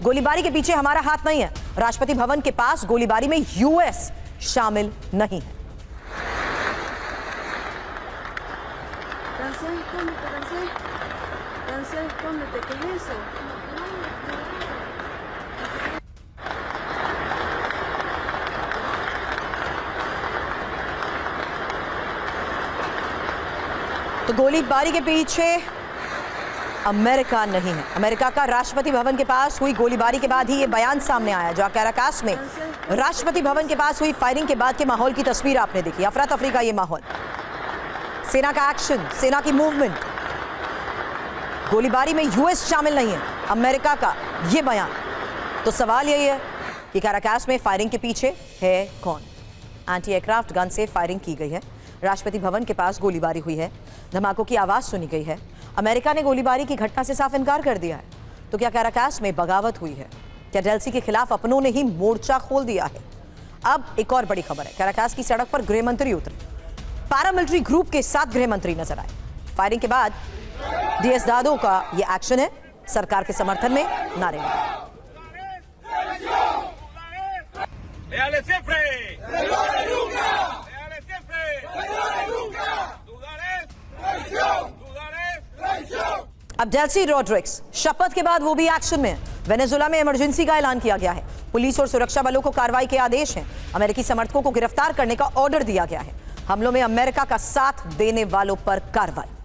गोलीबारी के पीछे हमारा हाथ नहीं है। राष्ट्रपति भवन के पास गोलीबारी में यूएस शामिल नहीं है। तो गोलीबारी के पीछे अमेरिका नहीं है। अमेरिका का राष्ट्रपति भवन के पास हुई गोलीबारी के बाद ही ये बयान सामने आया। जो कैराकास में राष्ट्रपति भवन के पास हुई फायरिंग के बाद के माहौल की तस्वीर आपने देखी। अफरा तफरी का ये माहौल, सेना का एक्शन, सेना की मूवमेंट। गोलीबारी में यूएस शामिल नहीं है, अमेरिका का ये बयान। तो सवाल यही है कि कैराकास में फायरिंग के पीछे है कौन? एंटी एयरक्राफ्ट गन से फायरिंग की गई है। राष्ट्रपति भवन के पास गोलीबारी हुई है, धमाकों की आवाज सुनी गई है। अमेरिका ने गोलीबारी की घटना से साफ इनकार कर दिया है। तो क्या कैराकास में बगावत हुई है? क्या डेल्सी के खिलाफ अपनों ने ही मोर्चा खोल दिया है? अब एक और बड़ी खबर है। कैराकास की सड़क पर गृह मंत्री उतरे, पैरामिलिट्री ग्रुप के साथ गृह मंत्री नजर आए। फायरिंग के बाद डियाजोदादो का यह एक्शन है, सरकार के समर्थन में नारे लगाए। अब डेल्सी रॉड्रिक्स शपथ के बाद वो भी एक्शन में है। वेनेजुएला में इमरजेंसी का ऐलान किया गया है। पुलिस और सुरक्षा बलों को कार्रवाई के आदेश हैं। अमेरिकी समर्थकों को गिरफ्तार करने का ऑर्डर दिया गया है। हमलों में अमेरिका का साथ देने वालों पर कार्रवाई।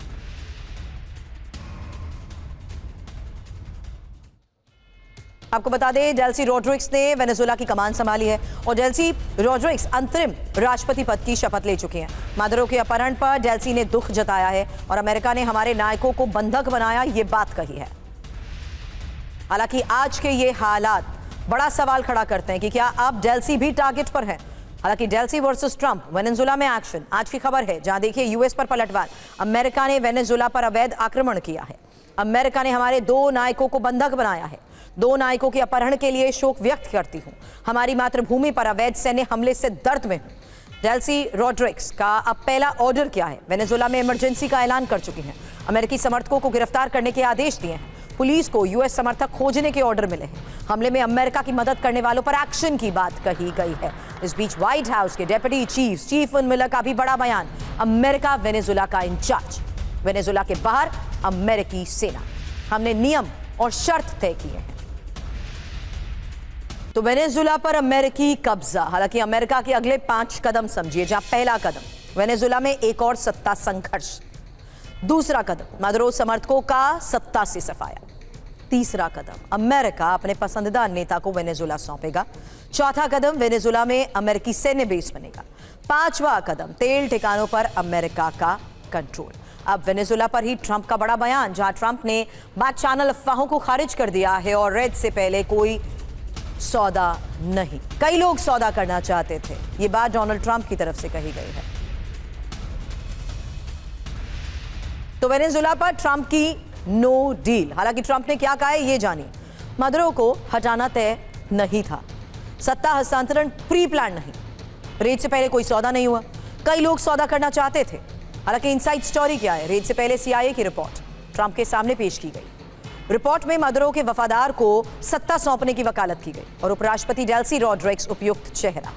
आपको बता दें, डेल्सी रॉड्रिक्स ने वेनेजुएला की कमान संभाली है और डेल्सी रॉड्रिक्स अंतरिम राष्ट्रपति पद की शपथ ले चुके हैं। मादुरो के अपहरण पर डेल्सी ने दुख जताया है और अमेरिका ने हमारे नायकों को बंधक बनाया, ये बात कही है। हालांकि आज के ये हालात बड़ा सवाल खड़ा करते हैं कि क्या अब डेल्सी भी टारगेट पर है। हालांकि डेल्सी वर्सेस ट्रंप, वेनेजुएला में एक्शन, आज की खबर है, जहां देखिए यूएस पर पलटवार। अमेरिका ने वेनेजुएला पर अवैध आक्रमण किया है। अमेरिका ने हमारे 2 नायकों को बंधक बनाया है। 2 नायकों के अपहरण के लिए शोक व्यक्त करती हूं। हमारी मातृभूमि पर अवैध सैन्य हमले से दर्द में हूं। डेल्सी रॉड्रिक्स का अब पहला ऑर्डर क्या है? वेनेजुएला में इमरजेंसी का ऐलान कर चुकी हैं। अमेरिकी समर्थकों को गिरफ्तार करने के आदेश दिए हैं। पुलिस को यूएस समर्थक खोजने के ऑर्डर मिले हैं। हमले में अमेरिका की मदद करने वालों पर एक्शन की बात कही गई है। इस बीच व्हाइट हाउस के डेप्यूटी चीफ स्टीफन मिलर का भी बड़ा बयान। अमेरिका वेनेजुएला का इंचार्ज, वेनेजुएला के बाहर अमेरिकी सेना। हमने नियम और शर्त तय किए हैं। तो वेनेजुएला पर अमेरिकी कब्जा। हालांकि अमेरिका के अगले 5 कदम समझिए, जहां पहला कदम वेनेजुएला में एक और सत्ता संघर्ष, दूसरा कदम मादुरो समर्थकों का सत्ता से सफाया, तीसरा कदम अमेरिका अपने पसंदीदा नेता को वेनेजुएला सौंपेगा, चौथा कदम वेनेजुएला में अमेरिकी सैन्य बेस बनेगा, पांचवा कदम तेल ठिकानों पर अमेरिका का कंट्रोल। अब वेनेजुएला पर ही ट्रंप का बड़ा बयान, जहां ट्रंप ने बात चैनल अफवाहों को खारिज कर दिया है और रेड से पहले कोई सौदा नहीं। कई लोग सौदा करना चाहते थे, ये बात डोनाल्ड ट्रंप की तरफ से कही गई है। तो वेनेजुएला पर ट्रंप की नो डील। हालांकि ट्रंप ने क्या कहा है ये जानिए। मादुरो को हटाना तय नहीं था, सत्ता हस्तांतरण प्री प्लान नहीं, रेड से पहले कोई सौदा नहीं हुआ, कई लोग सौदा करना चाहते थे। हालांकि इनसाइड स्टोरी क्या है? रेड से पहले CIA की रिपोर्ट ट्रंप के सामने पेश की गई। रिपोर्ट में मादुरो के वफादार को सत्ता सौंपने की वकालत की गई और उपराष्ट्रपति डेल्सी रॉड्रिक्स उपयुक्त चेहरा।